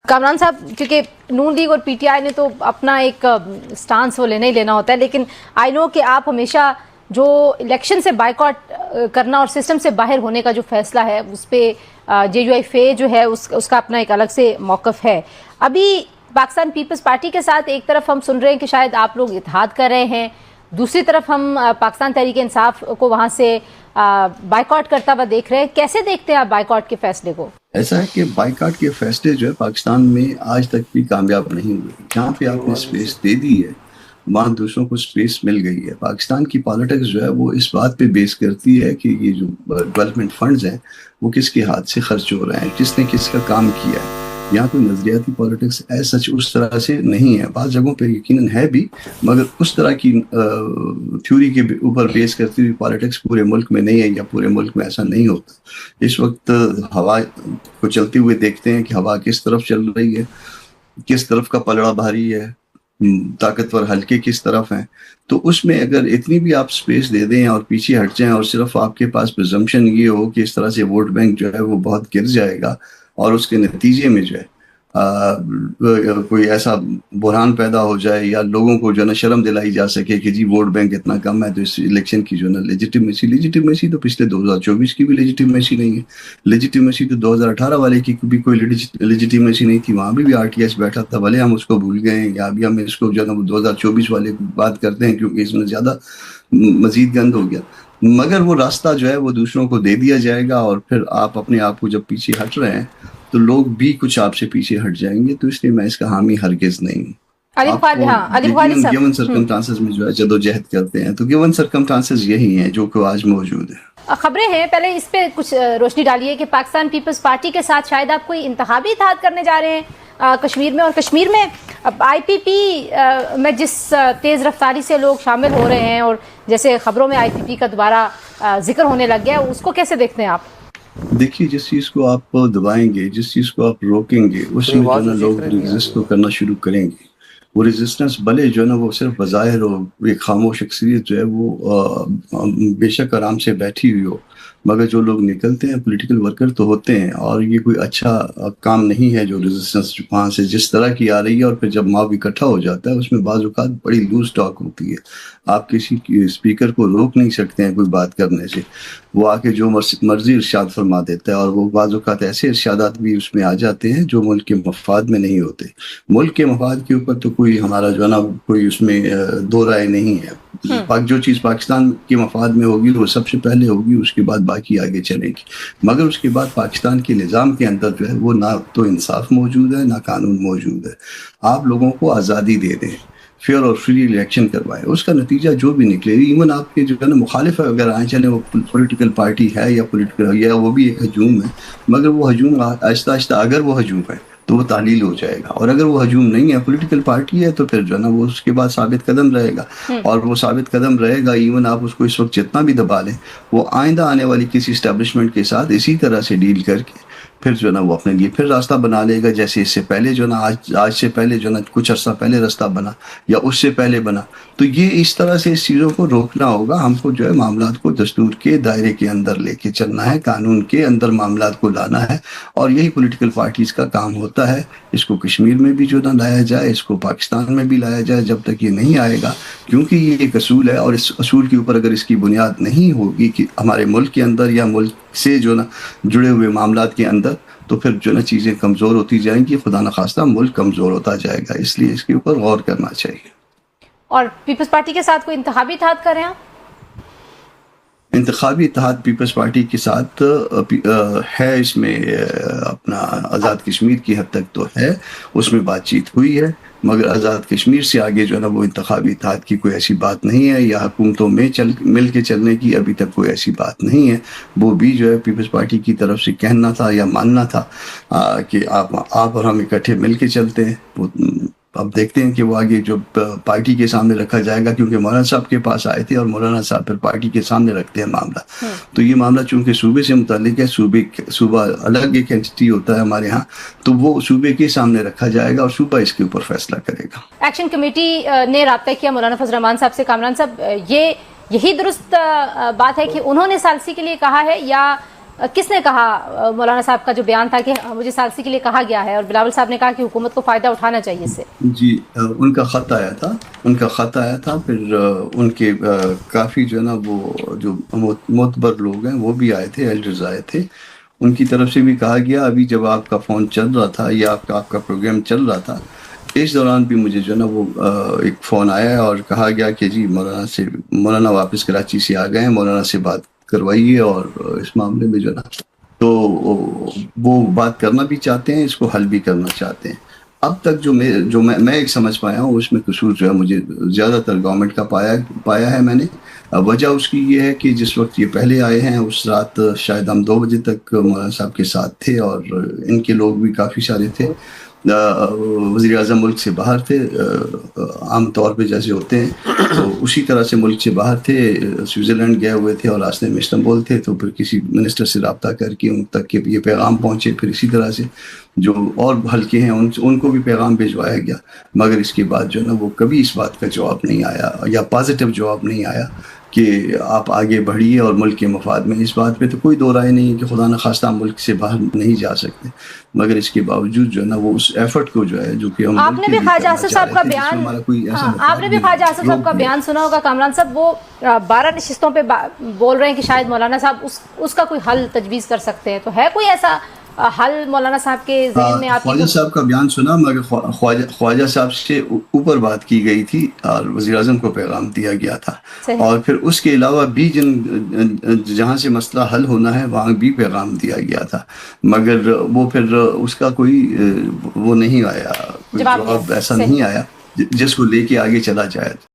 کامران صاحب، کیونکہ نون لیگ اور پی ٹی آئی نے تو اپنا ایک سٹانس وہ لینا ہی لینا ہوتا ہے، لیکن آئی نو کہ آپ ہمیشہ جو الیکشن سے بائیکاٹ کرنا اور سسٹم سے باہر ہونے کا جو فیصلہ ہے اس پہ جے یو آئی فے جو ہے اس کا اپنا ایک الگ سے موقف ہے. ابھی پاکستان پیپلز پارٹی کے ساتھ ایک طرف ہم سن رہے ہیں کہ شاید آپ لوگ اتحاد کر رہے ہیں، دوسری طرف ہم پاکستان تحریک انصاف کو وہاں سے بائیکاٹ کرتا ہوا دیکھ رہے ہیں. کیسے دیکھتے ہیں آپ بائیکاٹ کے فیصلے کو؟ ایسا ہے کہ بائیکاٹ کے فیصلے جو ہے پاکستان میں آج تک بھی کامیاب نہیں ہوئے. جہاں پہ آپ نے اسپیس دے دی ہے وہاں دوسروں کو اسپیس مل گئی ہے. پاکستان کی پالیٹکس جو ہے وہ اس بات پہ بیس کرتی ہے کہ یہ جو ڈیولپمنٹ فنڈز ہیں وہ کس کے ہاتھ سے خرچ ہو رہے ہیں، کس نے کس کا کام کیا ہے. یہاں کوئی نظریاتی پالیٹکس ایز سچ اس طرح سے نہیں ہے. بعض جگہوں پہ یقیناً ہے بھی، مگر اس طرح کی تھیوری کے اوپر بیس کرتی ہوئی پالیٹکس پورے ملک میں نہیں ہے، یا پورے ملک میں ایسا نہیں ہوتا. اس وقت ہوا کو چلتے ہوئے دیکھتے ہیں کہ ہوا کس طرف چل رہی ہے، کس طرف کا پلڑا بھاری ہے، طاقتور حلقے کس طرف ہیں. تو اس میں اگر اتنی بھی آپ سپیس دے دیں اور پیچھے ہٹ جائیں اور صرف آپ کے پاس پرزمپشن یہ ہو کہ اس طرح سے ووٹ بینک جو ہے وہ بہت گر جائے گا اور اس کے نتیجے میں جو ہے کوئی ایسا بحران پیدا ہو جائے یا لوگوں کو جو ہے نا شرم دلائی جا سکے کہ جی ووٹ بینک اتنا کم ہے تو اس الیکشن کی جو ہے نا لیجیٹیمیسی تو پچھلے 2024 کی بھی لیجیٹیمیسی نہیں ہے. لیجیٹیمیسی تو 2018 والے کی بھی کوئی لیجیٹیمیسی نہیں تھی. وہاں بھی آر ٹی ایس بیٹھا تھا، بھلے ہم اس کو بھول گئے ہیں یا ابھی ہم اس کو جو ہے نا 2024 والے کی بات کرتے ہیں کیونکہ اس میں زیادہ مزید گند ہو گیا. مگر وہ راستہ جو ہے وہ دوسروں کو دے دیا جائے گا اور پھر آپ اپنے آپ کو جب پیچھے ہٹ رہے ہیں تو لوگ بھی کچھ آپ سے پیچھے ہٹ جائیں گے. تو اس لیے میں اس کا حامی ہرگز نہیں ہوں. گیون سرکمسٹانسز میں جو ہے جدوجہد کرتے ہیں تو گیون سرکمسٹانسز یہی ہیں جو کہ آج موجود ہیں. خبریں ہیں، پہلے اس پہ کچھ روشنی ڈالیے کہ پاکستان پیپلز پارٹی کے ساتھ شاید آپ کوئی انتخابی اتحاد کرنے جا رہے ہیں کشمیر میں، اور کشمیر میں آئی پی پی میں جس تیز رفتاری سے لوگ شامل ہو رہے ہیں اور جیسے خبروں میں آئی پی پی کا دوبارہ ذکر ہونے لگ گیا، اس کو کیسے دیکھتے ہیں آپ؟ دیکھیے، جس چیز کو آپ دبائیں گے، جس چیز کو آپ روکیں گے، اس میں جو ہے نا لوگ ریزسٹ تو کرنا شروع کریں گے. وہ ریزسٹنس بھلے جو ہے نا وہ صرف بظاہر ہو، ایک خاموش اکثریت جو ہے وہ بے شک آرام سے بیٹھی ہوئی ہو، مگر جو لوگ نکلتے ہیں پولیٹیکل ورکر تو ہوتے ہیں. اور یہ کوئی اچھا کام نہیں ہے جو ریزسٹنس وہاں سے جس طرح کی آ رہی ہے. اور پھر جب ماب اکٹھا ہو جاتا ہے اس میں بعض اوقات بڑی لوز ٹاک ہوتی ہے. آپ کسی اسپیکر کو روک نہیں سکتے ہیں کوئی بات کرنے سے. وہ آ کے جو مرضی ارشاد فرما دیتا ہے، اور وہ بعض اوقات ایسے ارشادات بھی اس میں آ جاتے ہیں جو ملک کے مفاد میں نہیں ہوتے. ملک کے مفاد کے اوپر تو کوئی ہمارا جو ہے نا کوئی اس میں دو رائے نہیں ہے. جو چیز پاکستان کے مفاد میں ہوگی وہ سب سے پہلے ہوگی، اس کے بعد باقی آگے چلے گی. مگر اس کے بعد پاکستان کے نظام کے اندر جو ہے وہ نہ تو انصاف موجود ہے نہ قانون موجود ہے. آپ لوگوں کو آزادی دے دیں، فیئر اور فری الیکشن کروائے، اس کا نتیجہ جو بھی نکلے. ایون آپ کے جو ہے نا مخالف اگر آئیں، چلے وہ پولیٹیکل پارٹی ہے یا پولیٹیکل یا وہ بھی ایک ہجوم ہے، مگر وہ ہجوم آہستہ آہستہ اگر وہ ہجوم ہے تو وہ تعلیل ہو جائے گا. اور اگر وہ ہجوم نہیں ہے، پولیٹیکل پارٹی ہے، تو پھر جو ہے نا وہ اس کے بعد ثابت قدم رہے گا. اور وہ ثابت قدم رہے گا، ایون آپ اس کو اس وقت جتنا بھی دبا لیں، وہ آئندہ آنے والی کسی اسٹیبلشمنٹ کے ساتھ اسی طرح سے ڈیل کر کے پھر جو ہے نا وہ اپنے لیے پھر راستہ بنا لے گا. جیسے اس سے پہلے جو ہے نا آج سے پہلے جو ہے نا کچھ عرصہ پہلے راستہ بنا یا اس سے پہلے بنا. تو یہ اس طرح سے اس چیزوں کو روکنا ہوگا. ہم کو جو ہے معاملات کو دستور کے دائرے کے اندر لے کے چلنا ہے، قانون کے اندر معاملات کو لانا ہے. اور یہی پولیٹیکل پارٹیز کا کام ہوتا ہے. اس کو کشمیر میں بھی جو نہ لایا جائے، اس کو پاکستان میں بھی لایا جائے جب تک یہ نہیں آئے گا، کیونکہ یہ ایک اصول ہے. اور اس اصول کے اوپر اگر اس کی بنیاد نہیں ہوگی کہ ہمارے ملک کے اندر یا ملک سے جو نا جڑے ہوئے معاملات کے اندر، تو پھر جو نا چیزیں کمزور ہوتی جائیں گی. خدا نخواستہ ملک کمزور ہوتا جائے گا. اس لیے اس کے اوپر غور کرنا چاہیے. اور پیپلز پارٹی کے ساتھ کوئی انتخابی اتحاد کر رہے ہیں آپ؟ انتخابی اتحاد پیپلز پارٹی کے ساتھ ہے. اس میں اپنا آزاد کشمیر کی حد تک تو ہے، اس میں بات چیت ہوئی ہے، مگر آزاد کشمیر سے آگے جو ہے نا وہ انتخابی اتحاد کی کوئی ایسی بات نہیں ہے، یا حکومتوں میں مل کے چلنے کی ابھی تک کوئی ایسی بات نہیں ہے. وہ بھی جو ہے پیپلز پارٹی کی طرف سے کہنا تھا یا ماننا تھا کہ آپ اور ہم اکٹھے مل کے چلتے ہیں. اب دیکھتے ہیں کہ وہ آگے جو پارٹی کے سامنے رکھا جائے گا، کیونکہ مولانا صاحب کے پاس آئے تھے اور مولانا صاحب پھر پارٹی کے سامنے رکھتے ہیں معاملہ. تو یہ معاملہ چونکہ صوبے سے متعلق ہے، صوبہ الگ ایک اینٹی ہوتا ہے ہمارے ہاں، تو وہ صوبے کے سامنے رکھا جائے گا اور صوبہ اس کے اوپر فیصلہ کرے گا. ایکشن کمیٹی نے رابطہ کیا مولانا فضل الرحمان صاحب سے. کامران صاحب، یہی درست بات ہے کہ انہوں نے ثالثی کے لیے کہا ہے، یا کس نے کہا مولانا صاحب کا جو بیان تھا کہ مجھے سالسی کے لیے کہا گیا ہے، اور بلاول صاحب نے کہا کہ حکومت کو فائدہ اٹھانا چاہیے اس سے؟ جی ان کا خط آیا تھا پھر ان کے کافی جو ہے نا وہ جو معتبر لوگ ہیں وہ بھی آئے تھے، ایلڈرز آئے تھے، ان کی طرف سے بھی کہا گیا ابھی جب آپ کا فون چل رہا تھا یا آپ کا پروگرام چل رہا تھا اس دوران بھی مجھے جو ہے نا وہ ایک فون آیا اور کہا گیا کہ جی مولانا واپس کراچی سے آ گئے ہیں، مولانا سے بات کروائیے اور اس معاملے میں جو ہے نا تو وہ بات کرنا بھی چاہتے ہیں، اس کو حل بھی کرنا چاہتے ہیں۔ اب تک جو میں ایک سمجھ پایا ہوں اس میں قصور جو ہے مجھے زیادہ تر گورنمنٹ کا پایا ہے میں نے۔ وجہ اس کی یہ ہے کہ جس وقت یہ پہلے آئے ہیں اس رات شاید ہم 2 بجے تک مولانا صاحب کے ساتھ تھے اور ان کے لوگ بھی کافی سارے تھے۔ وزیر اعظم ملک سے باہر تھے، عام طور پہ جیسے ہوتے ہیں تو اسی طرح سے ملک سے باہر تھے، سوئٹزرلینڈ گئے ہوئے تھے اور راستے میں استنبول تھے، تو پھر کسی منسٹر سے رابطہ کر کے ان تک کہ یہ پیغام پہنچے، پھر اسی طرح سے جو اور ہلکے ہیں ان کو بھی پیغام بھجوایا گیا، مگر اس کے بعد جو ہے نا وہ کبھی اس بات کا جواب نہیں آیا یا پازیٹیو جواب نہیں آیا کہ آپ آگے بڑھیے اور ملک کے مفاد میں۔ اس بات پہ تو کوئی دو رائے نہیں ہے کہ خدا نخواستہ ملک سے باہر نہیں جا سکتے، مگر اس کے باوجود جو ہے نا وہ اس ایفرٹ کو جو ہے جو کہ ہم آپ نے بھی خواجہ آصف صاحب کا بیان سنا ہوگا کامران صاحب، وہ 12 نشستوں پہ بول رہے ہیں کہ شاید مولانا صاحب اس کا کوئی حل تجویز کر سکتے ہیں، تو ہے کوئی ایسا حل مولانا صاحب کے ذہن میں؟ آپ خواجہ صاحب کا بیان سنا، مگر خواجہ صاحب سے اوپر بات کی گئی تھی اور وزیر اعظم کو پیغام دیا گیا تھا، اور پھر اس کے علاوہ بھی جہاں سے مسئلہ حل ہونا ہے وہاں بھی پیغام دیا گیا تھا، مگر وہ پھر اس کا کوئی وہ نہیں آیا، کوئی جواب ایسا نہیں آیا جس کو لے کے آگے چلا جائے۔